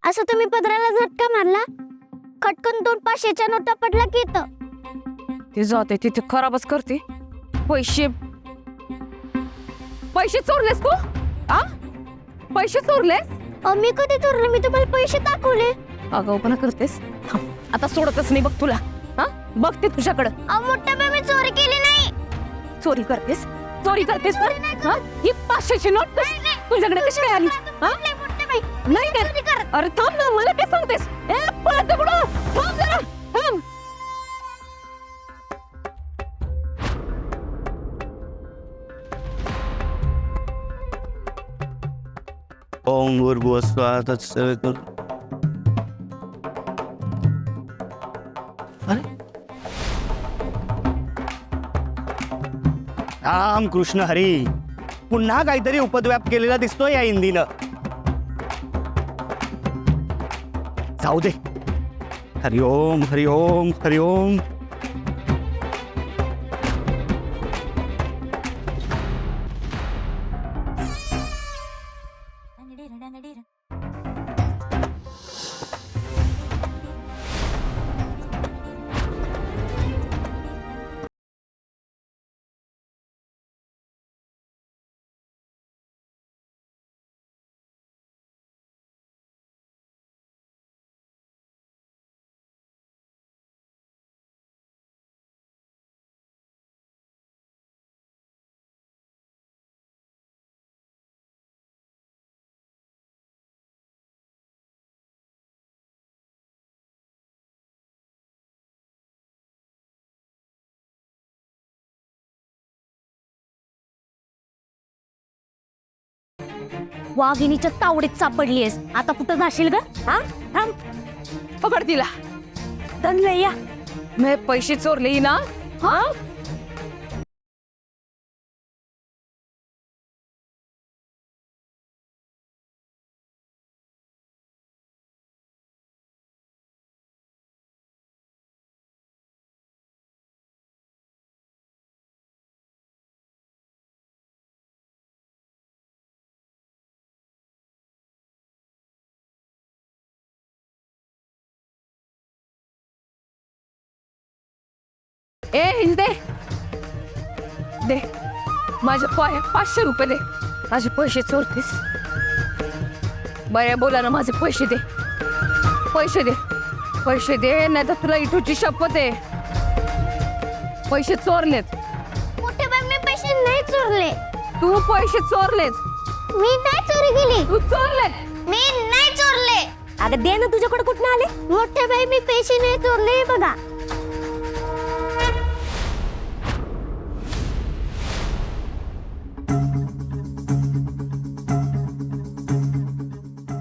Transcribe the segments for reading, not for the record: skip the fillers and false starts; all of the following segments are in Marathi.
असं तुम्ही पदराला झटका मारला, खटकन 2 500च्या नोटा पडला की इथं. ते जाते तिथे खराबच करते. पैसे पैसे चोरलेस तू? आ पैसे चोरलेस? मी कधी चोरलं? मी तुम्हाला पैसे दाखवले. आगाऊपणा करतेस. थांब, आता सोडतच नाही बघ तुला. हा बघते तुझ्याकडं. मोठ्या बाई, मी चोरी केली नाही. चोरी करतेस तर हा? ही 500ची नोट तुझ्याकडे कशी काय आली? हा? मोठ्या बाई, नाही काय? चोरी करत. अरे थांब ना, मला काय सांगतेस? पळत कुठं? थांब जरा, थांब. ओम भूर्भुवः स्वः तत्सवितुर्. राम कृष्ण हरी. पुन्हा काहीतरी उपद्व्याप केलेला दिसतोय या इंदीनं. जाऊ दे. हरि ओम हरि ओम हरि ओम. वाघिणीच्या तावडीत सापडलीयस. आता कुठं जाशील ग? हा, थांब. पकड तिला. दनले या. मी पैसे चोरले ना. हा ए दे दे, माझ्या 500 रुपये दे. माझे पैसे चोरतेस? बऱ्या बोला ना, माझे पैसे दे. पैसे दे, पैसे दे, नाही तर तुला इटूची शपथ आहे. पैसे चोरलेत. मोठ्या बाई, मी पैसे नाही चोरले. तू पैसे चोरलेत. मी नाही चोरी केली. तू चोरले. मी नाही चोरले. अगं दे ना, तुझ्याकडे कुठं आले? मोठ्या बाई, मी पैसे नाही चोरले. बघा.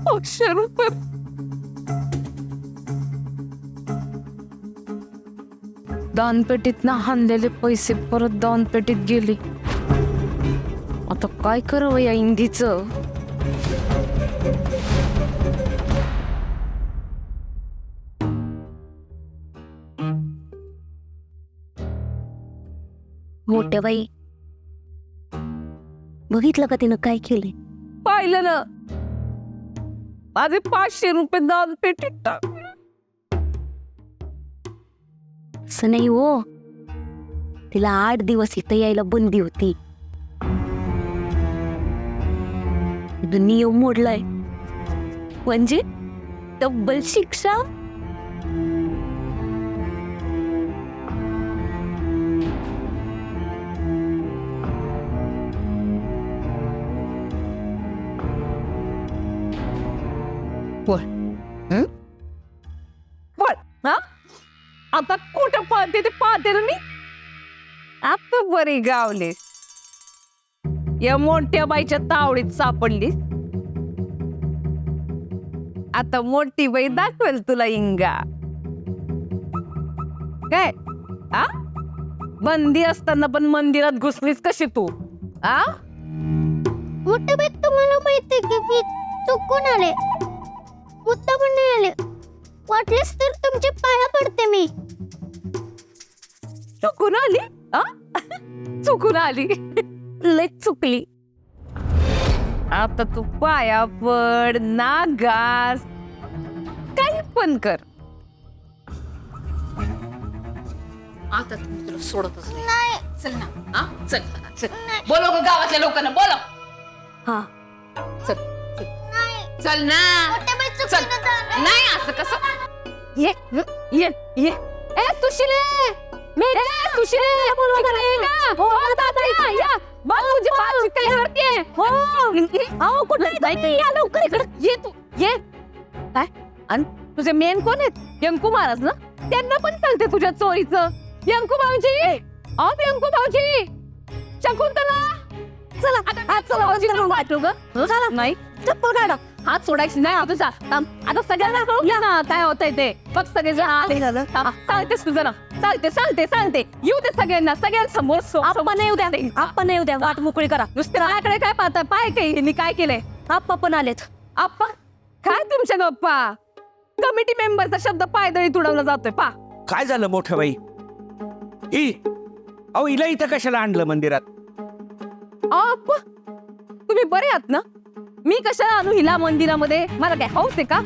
₹500. दानपेटीत हाणलेले पैसे परत दानपेटीत गेले. आता काय करावं या इंदीचं? मोठ्या बाई, बघितलं का तिनं काय केले? पाहिलं ना, माझे ₹500 दानपेटीत टाक. असं नाही हो, तिला 8 दिवस इथं यायला बंदी होती. नियम मोडलाय म्हणजे तब्बल शिक्षा. पण हा आता कुठं पाहते ते पाहते ना मी. आता बरी गावलीस, या मोठ्या बाईच्या तावडीत सापडलीस. आता मोठी बाई दाखवेल तुला इंगा. काय आ बंदी असताना पण मंदिरात घुसलीस कशी तू? आ मोठ्या बाई, तुम्हाला माहिती की मी चुकून आले, मुद्दामून नाही आले. वाटलेस तर तुमचे पाया पडते मी. चुकून आली? आ चुकून आली. लय चुकली. आता तू पाया पड, नागास, पण कर. आता तुम्ही तुला सोडतच नाही. चल ना, हा चल चल. बोलो ग गावातल्या लोकांना बोलो. हा चल चल. चल ना. चल. नाही असं कसं. ये ये ये. ए सुशिले, मेरे सुशिले बोलवा करेगा. हो दादा या. बाळूजी बाळूजी काय करते? हो. आओ कुठे जायचं? या लवकर इकडे. ये तू ये. काय? आणि तुझे मेन कोण आहेत? यंकू महाराज ना? त्यांना पण सांगते तुझ्या चोरीचं. यंकू भाऊजी, यंकू भाऊजी, शकुंतला, चला हात चला वाटू ग. चला नाही चप्पल काढा. हात सोडायची नाही. तुझा आता सगळ्यांना कळून घ्या ना काय होतंय ते. फक्त सगळे सांगतेस तुझं ना. सांगते येऊ दे सगळ्यांना. सगळ्यांसमोर आपण येऊ द्या. आपण येऊ द्या. वाट मोकळी करा. नुसतं माझ्याकडे काय पाहता? पाय काही मी काय केलंय? आप्पा पण आलेत. आप्पा काय तुमच्या गप्पा? कमिटी मेंबरचा शब्द पायदळी तुडवला जातोय. पा काय झालं मोठ्या बाई? अहो हिला इथं कशाला आणलं मंदिरात? आप्पा तुम्ही बरे आहात ना? मी कशाला आणू हिला मंदिरामध्ये? मला काय हौस आहे का?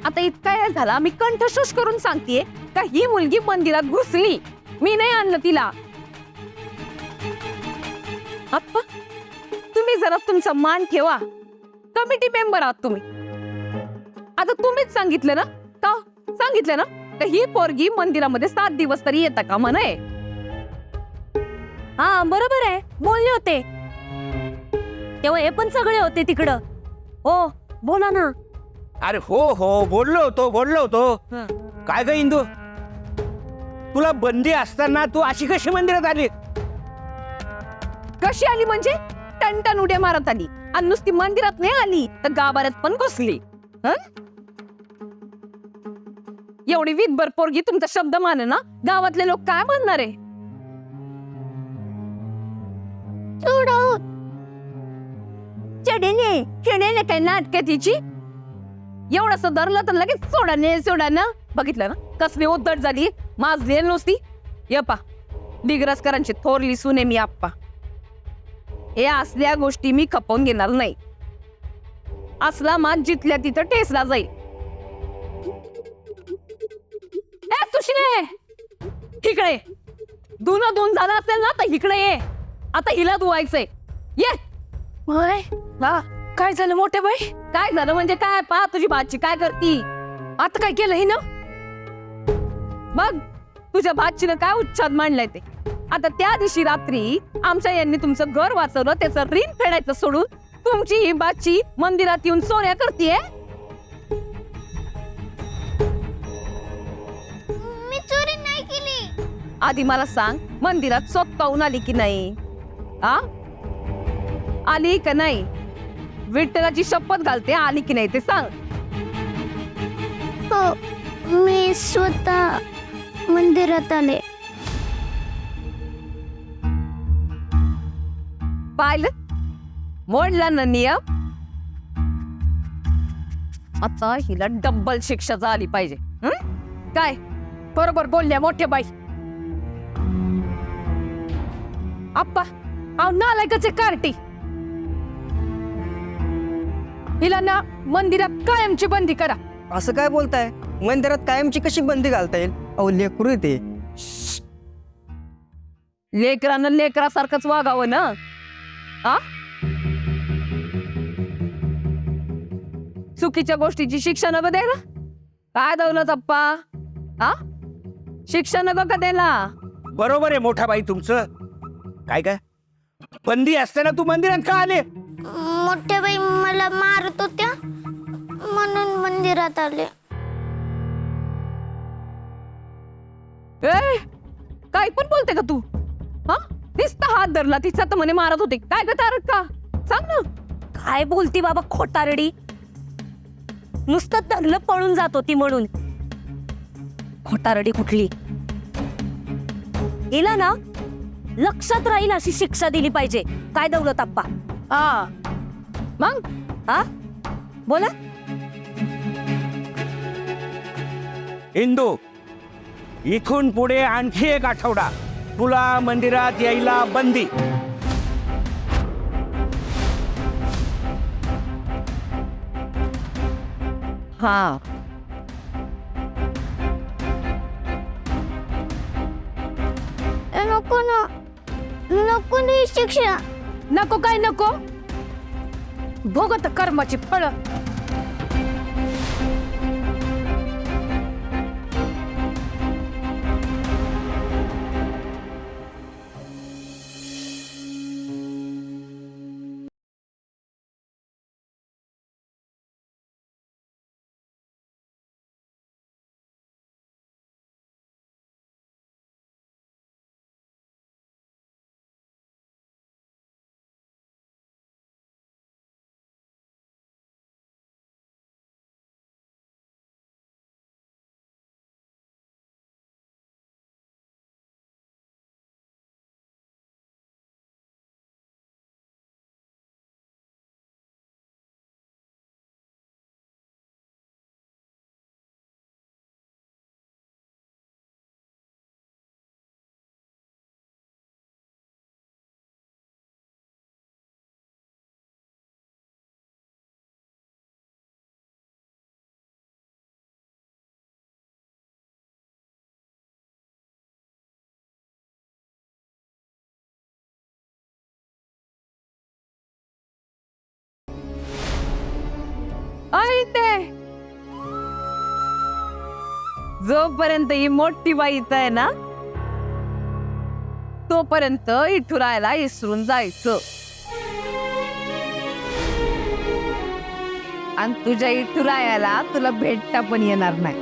आता इतका वेळ झाला मी कंठशोष करून सांगतेय का ही मुलगी मंदिरात घुसली. मी नाही आणलं तिला. आप्पा तुम्ही जरा तुमचा मान ठेवा. कमिटी मेंबर आहात तुम्ही. आता तुम्हीच सांगितलं ना का? सांगितलं ना का ही पोरगी मंदिरामध्ये 7 दिवस तरी येता का म्हणे. हा बरोबर आहे. बोलले होते तेव्हा हे पण सगळे होते तिकडं. हो बोला ना. अरे हो बोललो होतो. काय ग इंदू, तुला बंदी असताना तू अशी कशी मंदिरात आली? कशी आली म्हणजे? टणटण उड्या मारत आली. आणि नुसती मंदिरात नाही आली तर गाभाऱ्यात पण घुसली. एवढी विधभर पोरगी तुमचा शब्द माने ना, गावातले लोक काय म्हणणार आहे? चढेने काय नाटक तिची. एवढंसं धरलं तर लगेच सोडा ना. बघितलं ना कसली उद्धट झाली. माजली नुसती. यपा डिग्रसकरांची थोरली सुने मी आप्पा. हे असल्या गोष्टी मी खपवून घेणार नाही. असला मान जिथल्या तिथं टेसला जाईल. सुशिले इकडे. धुणं झालं असेल ना तर इकडे ये. आता हिला धुवायचंय. ये. काय झालं मोठे बाई? काय झालं म्हणजे काय? पहा तुझी भाची काय करती. आता काय केलं हिनं? बघ तुझ्या भाचीनं काय उच्छाद मांडलाय ते. आता त्या दिवशी रात्री आमच्या यांनी तुमचं घर वाचवलं. त्याचं ऋण फेडायचं सोडून तुमची ही भाची मंदिरात येऊन सोन्या करतीये. मी चोरी नाही केली. आधी मला सांग मंदिरात स्वतःहून आली की नाही? आ आली का नाही? विठ्ठलाची शपथ घालते आली की नाही ते सांग. हो मी स्वतः मंदिरात आले. पाहिलं मोडला ना नियम. आता हिला डब्बल शिक्षा झाली पाहिजे. काय बरोबर बोलल्या मोठ्या बाई. आप्पा नालायकाचे कार्टी. हिला ना मंदिरात कायमची बंदी करा. असं काय बोलताय? मंदिरात कायमची कशी बंदी घालता येईल? अहो लेकरू आहे ते. लेकरानं लेकरासारखंच वागावं ना. आ चुकीच्या गोष्टीची शिक्षा नको द्यायला. काय दौलत अप्पा? आ शिक्षा नको का द्यायला? बरोबर आहे मोठा बाई तुमचं. काय बंदी असताना तू मंदिरात का आले? मोठ्या बाई मला मारत होत्या म्हणून मंदिरात आले. ए काय पण बोलते का तू? हा नुसता हात धरला तिचा तर म्हणे मारत होते. काय ग तारक का? सांग ना. काय बोलती बाबा खोटारडी. नुसतं धरलं पळून जात होती म्हणून. खोटारडी कुठली. हिला ना लक्षात राहील अशी शिक्षा दिली पाहिजे. काय दौलत आप्पा? हा मग हा बोला. इंदू इथून पुढे आणखी 1 आठवडा तुला मंदिरात यायला बंदी. हा नको ना, नको नाही शिक्षा. नको काय नको भोगत कर्माची फळ. ते जोपर्यंत ही मोठी बाई इथं आहे ना तोपर्यंत इठुरायला इसरून जायचं. आणि तुझ्या इठुरायाला तुला भेटता पण येणार नाही.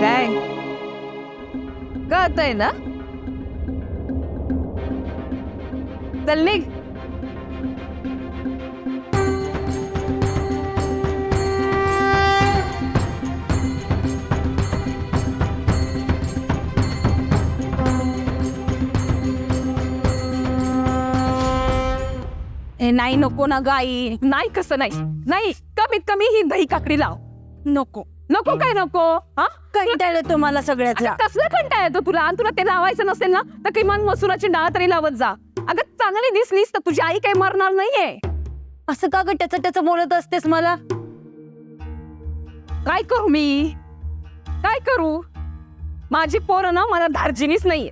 काय कळतंय ना? चल निघ. नाही नको ना गाई. नाही कसं नाही नाही कमीत कमी ही दही काकडी लाव. नको नको काय नको हा कंटाळलं तुम्हाला सगळ्याचा. कसलं कंटाळा येतो तुला? आणि तुला ते लावायचं नसेल ना तर किमान मसुराची डाळ तरी लावत जा. अगं चांगली दिसलीस तर तुझी आई काही मरणार नाहीये. असं का ग त्याचं बोलत असतेस मला? काय करू मी? काय करू? माझी पोरं ना मला धार्जिनीच नाहीये.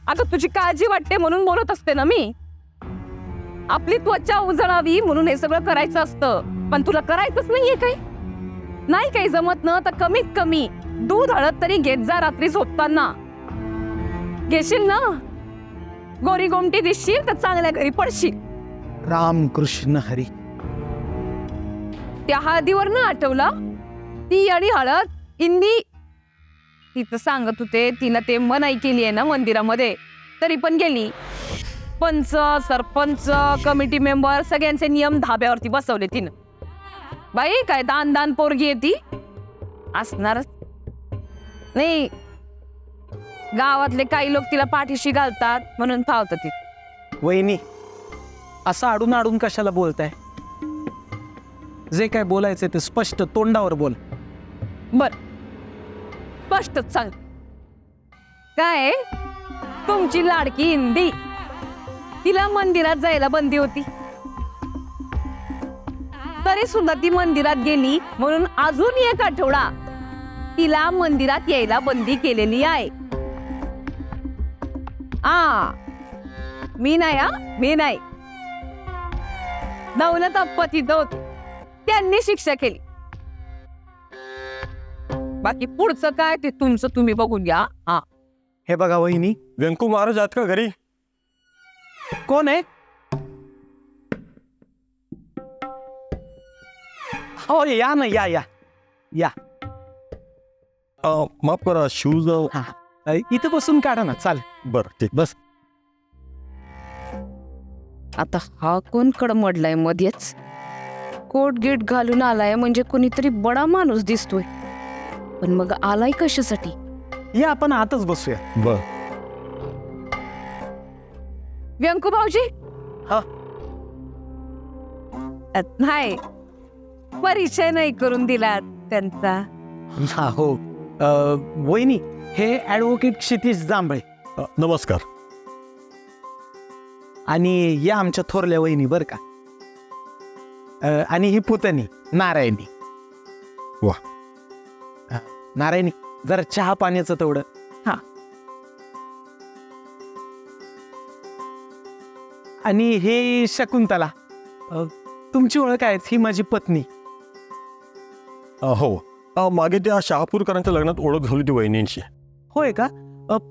अगं तुझी काळजी वाटते म्हणून बोलत असते ना मी. आपली त्वचा उजळावी म्हणून हे सगळं करायचं असतं. पण तुला करायचंच नाहीये काही. नाही काही जमत ना तर कमीत कमी दूध हळद तरी घेत जा रात्री झोपताना. घेशील ना गोरी गोमटी दिसशील तर चांगल्या घरी पडशील. राम कृष्ण हरी. त्या हळदीवर न आठवलं ती आणि हळद हिंदी तिथं सांगत होते. तिनं ते मनाई केली आहे ना मंदिरामध्ये तरी पण गेली. पंच सरपंच कमिटी मेंबर सगळ्यांचे नियम धाब्यावरती बसवले तिनं. बाई काय दान दान पोरगी आहे ती. असणारच नाही. गावातले काही लोक तिला पाठीशी घालतात म्हणून फावतं ती. वहिनी असं आडून आडून कशाला बोलताय? जे काय बोलायचं ते स्पष्ट तोंडावर बोल. बर स्पष्टच सांग. काय तुमची लाडकी हिंदी तिला मंदिरात जायला बंदी होती तरी सुद्धा ती मंदिरात गेली म्हणून अजून एक आठवडा तिला मंदिरात यायला बंदी केलेली आहे. मी नाही. दौलत अप्पा तिथं होते त्यांनी शिक्षा केली. बाकी पुढचं काय ते तुमचं तुम्ही बघून घ्या. हे बघा वहिनी. व्यंकू महाराज आहात का घरी? कोण आहे? हो या ना या या या. माफ करा शूज. इथे बसून काढा ना. चाल बर ठीक. बस. आता हा कोण कडमडलाय मध्येच? कोट गेट घालून आलाय म्हणजे कोणीतरी बडा माणूस दिसतोय. पण मग आलाय कशासाठी? या आपण आतच बसूया. बर. व्यंकू भाऊजी. हा. नाही परिचय नाही करून दिला त्यांचा. हा हो. वहिनी हे ऍडव्होकेट क्षितिज जांभळे. नमस्कार. आणि या आमच्या थोरल्या वहिनी बर का. आणि ही पुतणी नारायणी. वा. नारायणी जरा चहा पाण्याचं तेवढं. हा. आणि हे शकुंतला, तुमची ओळख आहे, ही माझी पत्नी. हो, मागे त्या शहापूरकरांच्या लग्नात ओळख झाली ती वहिनींची. होय का?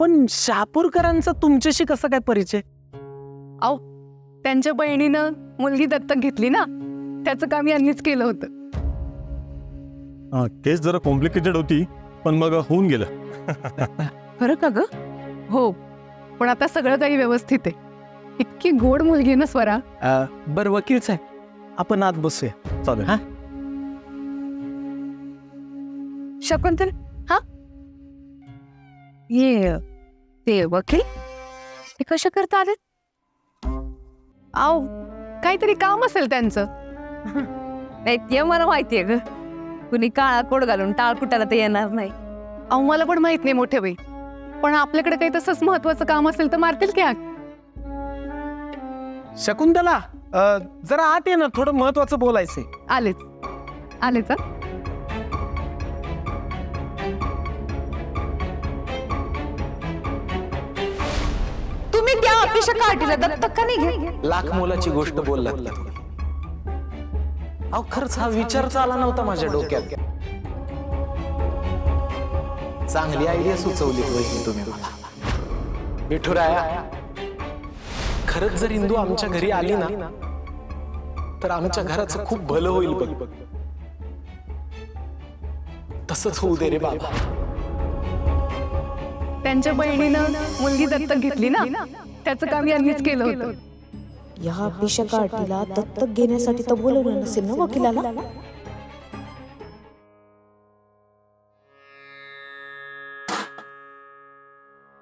पण शहापूरकरांचा तुमच्याशी कसा काय परिचय? अहो, त्यांच्या बहिणीनं मुलगी दत्तक घेतली ना, त्याचं काम यांनीच केलं होतं. केस जरा कॉम्प्लिकेटेड होती, पण मग होऊन गेलं. खरं का ग? हो, पण आता सगळं काही व्यवस्थित आहे. इतकी गोड मुलगी आहे ना स्वरा. बरं वकील साहेब, आपण आत बसूया. चालेल. हा? शकुंतल, हा ये ते वकील ते कशा करता आले? आव, काहीतरी काम असेल त्यांचं. नाही ते मला माहितीये ग, कुणी काळा कोड घालून टाळ फुटायला तर येणार नाही. अहो, मला पण माहित नाही मोठे बाई, पण आपल्याकडे काही तसंच महत्वाचं काम असेल तर मारतील की हाक. शकुंतला, जरा आत ये ना, थोडं महत्वाचं बोलायचंय. आलेच आलेच. हा? तुम्ही त्या अपेक्षा काढीला दत्तक का नाही घे? लाख मोलाची गोष्ट बोललात. अहो खरंच हा विचारच आला नव्हता माझ्या डोक्यात. चांगली आयडिया सुचवली वहिनी तुम्ही मला. विठुराया, खरंच जर इंदू आमच्या घरी आली ना, तर आमच्या घराचं खूप भलं होईल बघ. तसंच होऊ दे रे बाबा. त्यांच्या बहिणीनं मुलगी दत्तक घेतली ना, त्याचं काम यांनीच केलं होतं. या अभिषेका अटीला दत्तक घेण्यासाठी तर बोलवलं नसेल ना वकिलाला.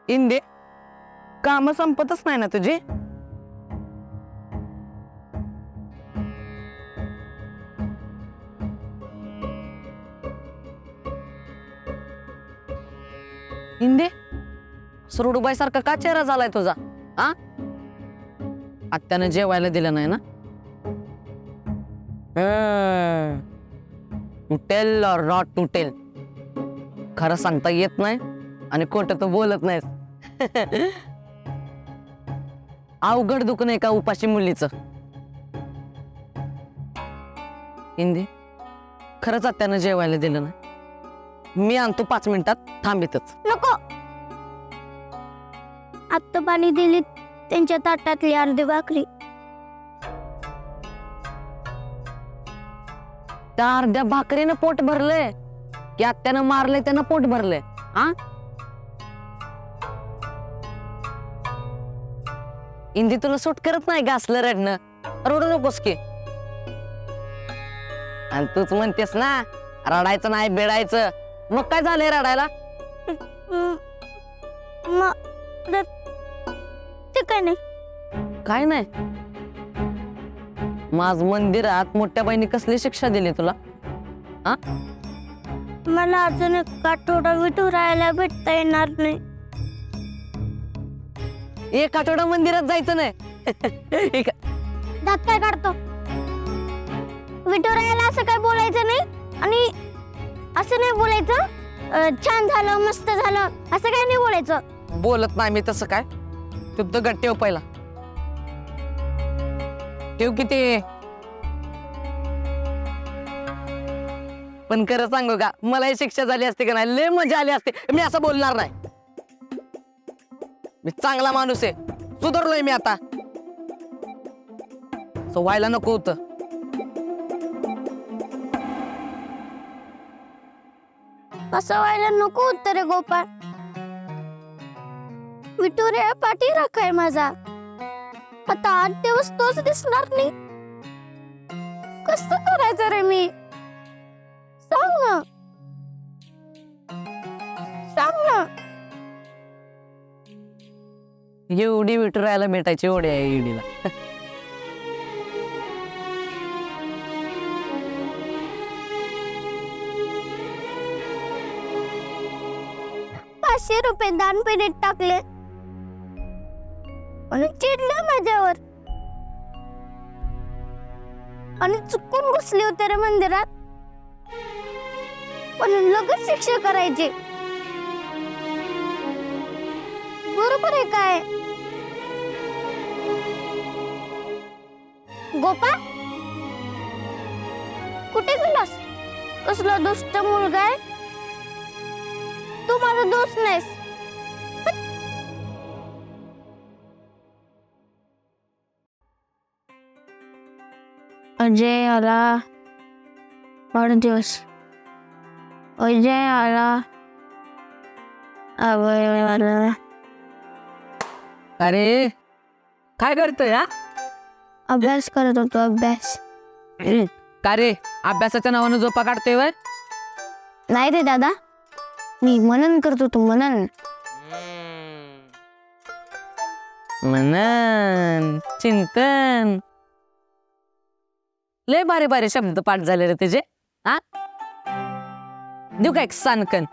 इंदे, काम संपतच नाही ना तुझी? इंदे, सुरडूबाई सारखा का चेहरा झालाय तुझा? आ, आत्यानं जेवायला दिलं नाही ना? टू टेल और नॉट टू टेल, खरं सांगता येत नाही आणि खोटं तर बोलत नाहीस. अवघड दुखणं एका उपाशी मुलीचं. इंदी, खरंच आत्यानं जेवायला दिलं ना? मी आणतो 5 मिनिटात, थांबितच. नको. आत्ता पाणी दिली त्यांच्या ताटातली अर्धी भाकरी. त्या अर्ध्या भाकरीनं पोट भरलंय की आत्यानं मारलंय त्यानं पोट भरलंय? आ, इंदी तुला सूट करत नाही का असलं रडणं? रडू नकोस की. आणि तूच म्हणतेस ना रडायचं नाही बेडायचं, मग काय झालंय रडायला? ते काय नाही. काय नाही? माझ मंदिरात मोठ्या बाईने कसली शिक्षा दिली तुला? आ, मला अजून एक आठवडा विठुरायाला भेटता येणार नाही. 1 आठवडा मंदिरात जायचं नाही? दात काय काढतो? विठुरायाला असं काय बोलायचं नाही, आणि असं नाही बोलायचं छान झालं मस्त झालं असं काय नाही बोलायचं. बोलत नाही मी तसं काय. तुझं गट ठेव पहिला. ठेव किती. पण खरं सांगू का, मला ही शिक्षा झाली असते का नाही, लय मजा आली असते. मी असं बोलणार नाही. मी चांगला माणूस आहे, सुधारलोय मी आता. असं व्हायला नको होतं. असं व्हायला नको होतं रे गोपाळ. विठुराया पाठी राखाय माझा. आता 8 दिवस तोच दिसणार नाही. कसं करायचं रे मी? सांग ना, सांग ना. एवढी विठुरायाला भेटायची एवढी आहे ईडीला. ₹500 दान पेढीत टाकले आणि चिडलं माझ्यावर. आणि चुकून घुसले होते रे मंदिरात. पण लगेच शिक्षा करायची. बरोबर आहे काय? गोपाळ, कुठे गेलास? कसला दुष्ट मुलगा आहे तू. माझा दोस्त नाहीस. अजय आला वाढदिवस. अजय आला. अभय आला. अरे काय करतोय हा? अभ्यास करत होतो. अभ्यास का रे, अभ्यासाच्या नावानं झोपा काढतोय वय? नाही रे दादा, मी मनन करत होतो. मनन. मनन, चिंतन. लय बारे बारे शब्द पाठ झाले रे त्याचे. हा, देऊ का एक सानकन?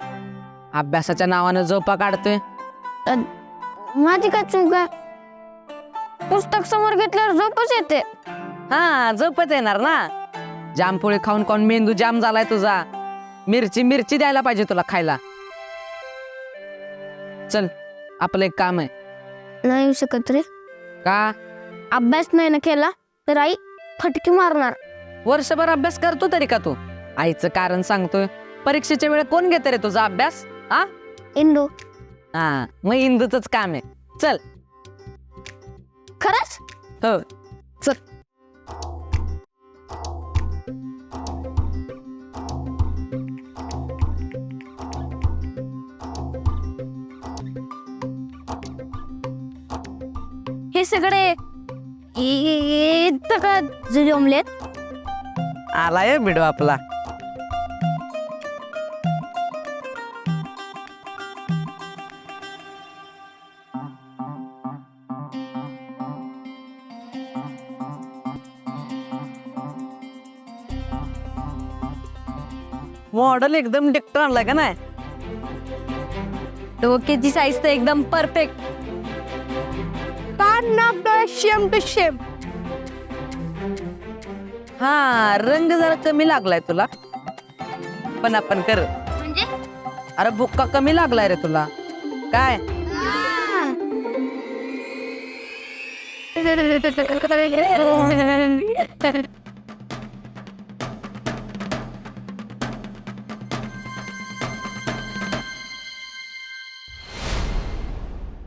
अभ्यासाच्या नावानं झोपा काढतोय. माझी काय चूक आहे? पुस्तक समोर घेतल्यावर झोपच येते. हा, झोपत येणार ना. जामपोळी खाऊन खाऊन मेंदू जाम झालाय तुझा. मिरची मिरची द्यायला पाहिजे तुला खायला. चल, आपलं एक काम आहे. नाही येऊ शकत रे. का? अभ्यास नाही ना केला तर आई फटकी मारणार. वर्षभर अभ्यास करतो तरी का तू? आईचं कारण सांगतोय. परीक्षेच्या वेळेत कोण घेत रे तुझा अभ्यास? हा, इंदू. हा, मग इंदूच काम आहे. चल. खरंच? हो, चल. हे सगळे इथं का जमलेत? आलाय बिडो आपला. मॉडेल एकदम डिक्ट आणलाय का नाही? डोक्याची साईज तर एकदम परफेक्ट. शेम टू शेम. हा, रंग जरा कमी लागलाय तुला, पण आपण कर. म्हणजे अरे बुक्का कमी लागलाय रे तुला. काय?